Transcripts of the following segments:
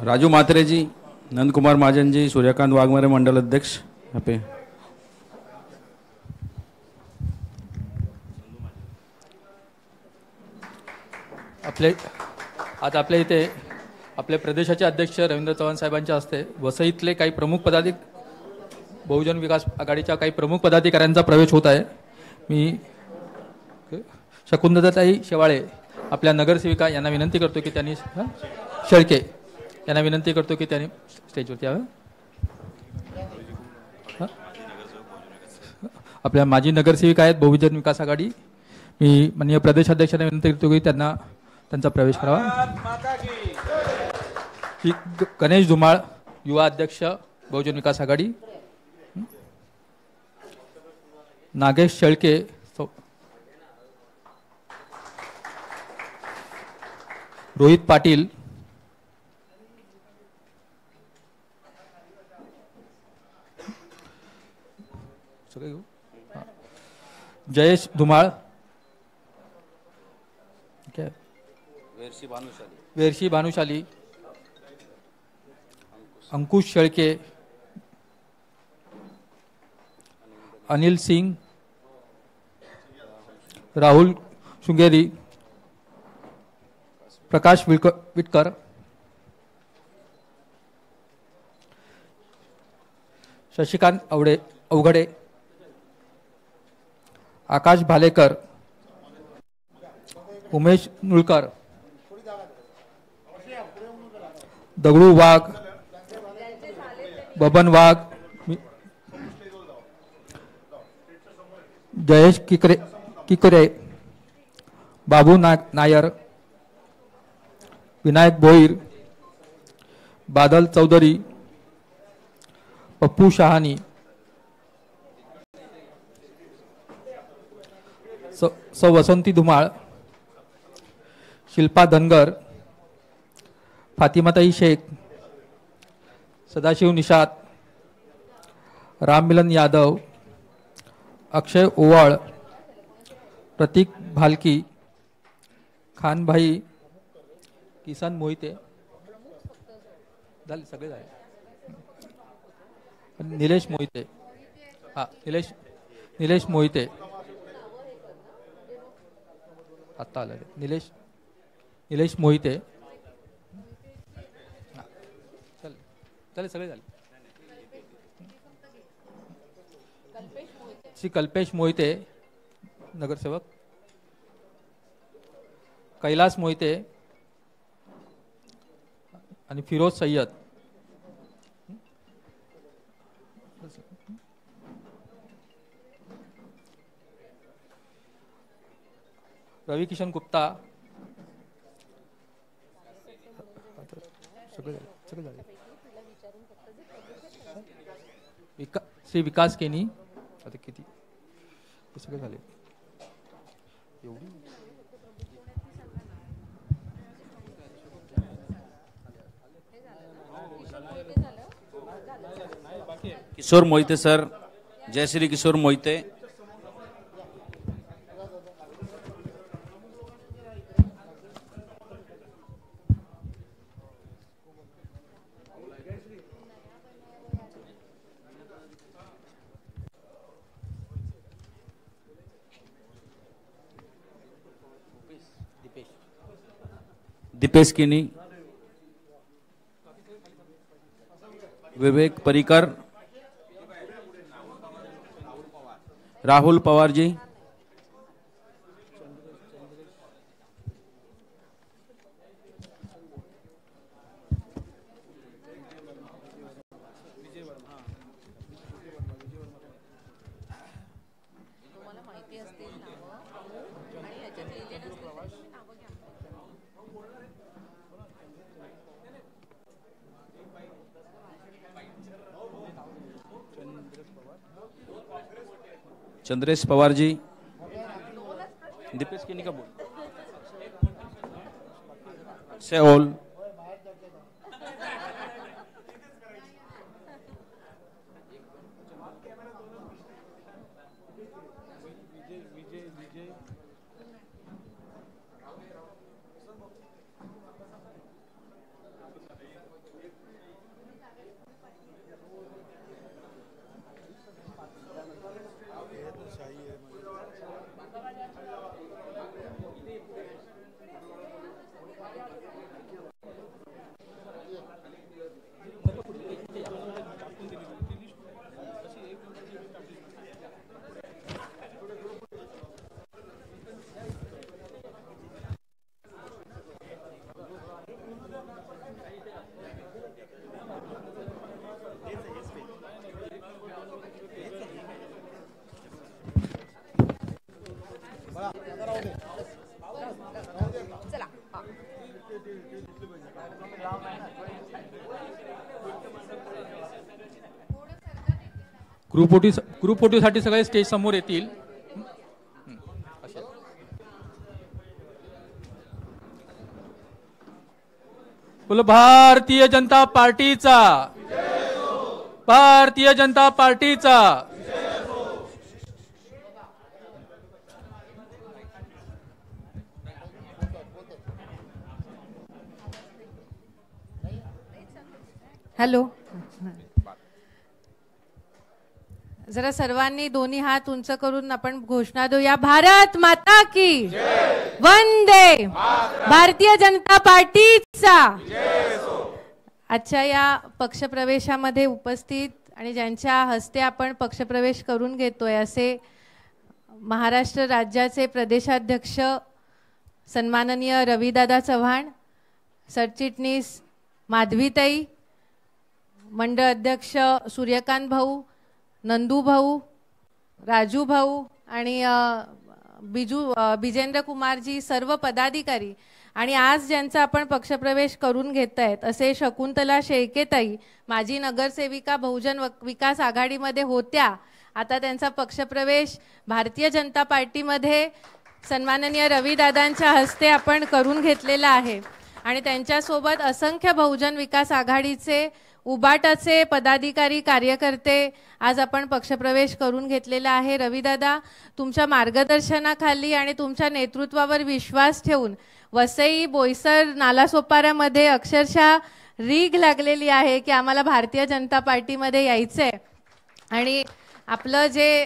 राजू मात्रे जी, नंद कुमार महाजन जी, सूर्यकांत वाघमारे मंडल अध्यक्ष यहाँ पे। आज आपल्या इथे आपले प्रदेशाचे अध्यक्ष रवींद्र चव्हाण साहेबांच्या हस्ते वसईतले काही प्रमुख बहुजन विकास आघाडीच्या काही प्रमुख पदाधिकाऱ्यांचा प्रवेश होत आहे। मी शकुंतलाताई शेवाळे आपल्या नगरसेविका यांना विनंती करतो की त्यांनी शेळके यांना विनंती करतो की त्यांनी स्टेजवरती यावं। आपल्या माजी नगरसेविका आहेत बहुजन विकास आघाडी, मी माननीय प्रदेशाध्यक्षांना विनंती करतो की त्यांना त्यांचा प्रवेश करावा। गणेश धुमाळ युवा अध्यक्ष बहुजन विकास आघाडी, नागेश शेळके रोहित पाटील, जयेश धुमाळ, वेरशी भानुशाली, अंकुश शेळके, अनिल सिंग, राहुल शुंगेरी, प्रकाश विटकर, शशिकांत अवघडे, आकाश भालेकर, उमेश नुळकर, दगडू वाघ, बबन वाघ, जयेश किकरे, बाबू नायर, विनायक भोईर, बादल चौधरी, पप्पू शहानी, सौ वसंती धुमाळ, शिल्पा धनगर, फातिमाताई शेख, सदाशिव निषाद, राममिलन यादव, अक्षय ओवाळ, प्रतीक भालकी, खानभाई, किसन मोहिते झाले सगळे झाले, निलेश मोहिते, निलेश मोहिते आता आलं, निलेश मोहिते चल सगळे झाले, श्री कल्पेश मोहिते नगरसेवक, कैलास मोहिते आणि फिरोज सय्यद, रवि किशन गुप्ता सगळे झाले, श्री विकास केनी आता किती सगळे झाले, किशोर मोहिते सर, जयश्री किशोर मोहिते, दीपेश किनी, विवेक परिकर, राहुल पवार जी, चंद्रेश पवार जी, दीपेश किनी का बोल सेओल, ग्रुप फोटोसाठी सगळे स्टेज समोर येतील. बोलो भारतीय जनता पार्टीचा, भारतीय जनता पार्टीचा. हॅलो, जरा सर्वांनी दोन्ही हात उंच करून आपण घोषणा देऊया. भारत माता की वंदे, भारतीय जनता पार्टीचा. आजच्या या पक्षप्रवेशामध्ये उपस्थित आणि ज्यांच्या हस्ते आपण पक्षप्रवेश करून घेतोय असे महाराष्ट्र राज्याचे प्रदेशाध्यक्ष सन्माननीय रविदादा चव्हाण, सरचिटणीस माधवीताई, मंडळ अध्यक्ष सूर्यकांत भाऊ, नंदू भाऊ, राजू भाऊ आणि बिजेंद्र कुमारजी, सर्व पदाधिकारी आणि आज ज्यांचा आपण पक्षप्रवेश करून घेत आहेत असे शकुंतला शेळकेताई, माजी नगरसेविका बहुजन विकास आघाडीमध्ये होत्या, आता त्यांचा पक्षप्रवेश भारतीय जनता पार्टीमध्ये सन्माननीय रविदादांच्या हस्ते आपण करून घेतलेला आहे. आणि त्यांच्यासोबत असंख्य बहुजन विकास आघाडीचे उबाटाचे पदाधिकारी कार्यकर्ते आज आपण पक्षप्रवेश करून घेतलेला आहे. रविदादा, तुमच्या मार्गदर्शनाखाली आणि तुमच्या नेतृत्वावर विश्वास ठेवून वसई, बोईसर, नालासोपाऱ्यामध्ये अक्षरशः रीग लागलेली आहे की आम्हाला भारतीय जनता पार्टीमध्ये यायचंय. आणि आपलं जे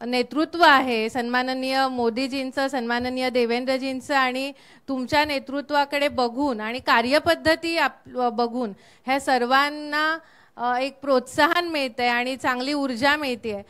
नेतृत्व आहे सन्माननीय मोदीजींचं, सन्माननीय देवेंद्रजींचं आणि तुमच्या नेतृत्वाकडे बघून आणि कार्यपद्धती बघून ह्या सर्वांना एक प्रोत्साहन मिळतंय आणि चांगली ऊर्जा मिळते.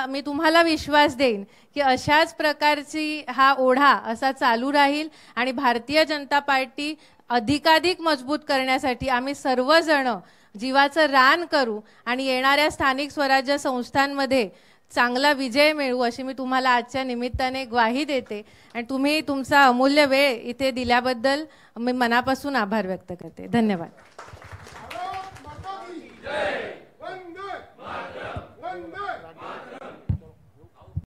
मी तुम्हाला विश्वास देईन की अशाच प्रकारची हा ओढा असा चालू राहील आणि भारतीय जनता पार्टी अधिकाधिक मजबूत करण्यासाठी आम्ही सर्वजण जीवाचं रान करू आणि येणाऱ्या स्थानिक स्वराज्य संस्थांमध्ये चांगला विजय मिळवू अशी मी तुम्हाला आजच्या निमित्ताने ग्वाही देते. आणि तुम्ही तुमचा अमूल्य वेळ इथे दिल्याबद्दल मी मनापासून आभार व्यक्त करते. धन्यवाद.